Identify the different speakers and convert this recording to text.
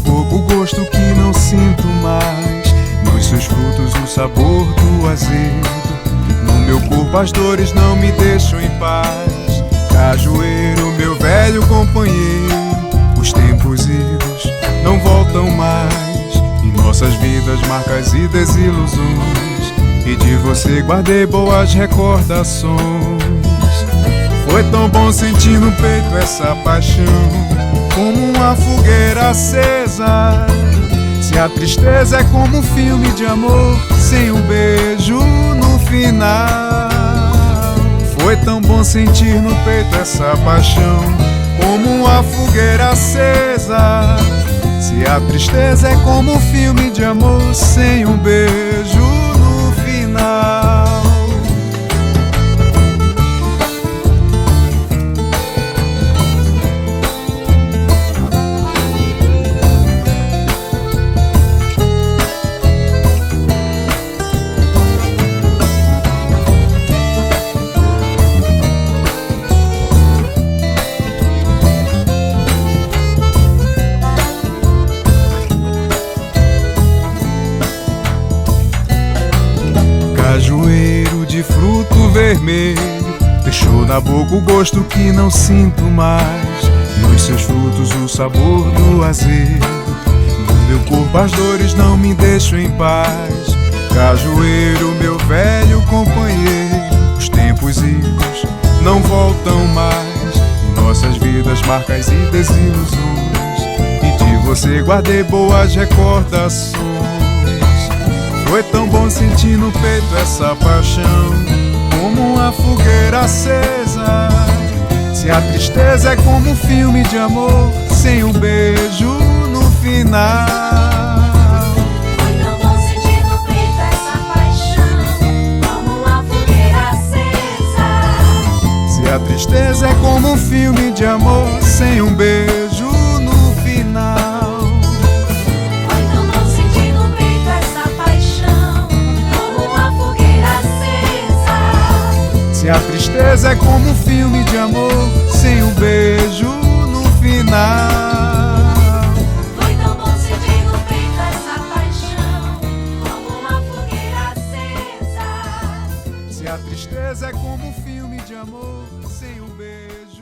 Speaker 1: boca o gosto que não sinto mais, nos seus frutos o sabor do azedo. No meu corpo as dores não me deixam em paz. Cajueiro, meu velho companheiro, os tempos idos não voltam mais. Em nossas vidas marcas e desilusões, e de você guardei boas recordações. Foi tão bom sentir no peito essa paixão, como uma fogueira acesa. Se a tristeza é como um filme de amor, sem um beijo no final. Foi tão bom sentir no peito essa paixão, como uma fogueira acesa. Se a tristeza é como um filme de amor, sem um beijo no final. Cajueiro de fruto vermelho, deixou na boca o gosto que não sinto mais, nos seus frutos o sabor do azedo. No meu corpo as dores não me deixam em paz. Cajueiro, meu velho companheiro, os tempos idos não voltam mais. Em nossas vidas marcas e desilusões, e de você guardei boas recordações. Foi tão bom sentir no peito essa paixão, como uma fogueira acesa. Se a tristeza é como um filme de amor, sem um beijo no final.
Speaker 2: Foi tão bom sentir no peito essa paixão, como uma fogueira acesa.
Speaker 1: Se a tristeza é como um filme de amor, sem um beijo no final. Se a tristeza é como um filme de amor, sem um beijo no final.
Speaker 2: Foi tão bom sentir no peito essa paixão, como uma fogueira acesa.
Speaker 1: Se a tristeza é como um filme de amor, sem um beijo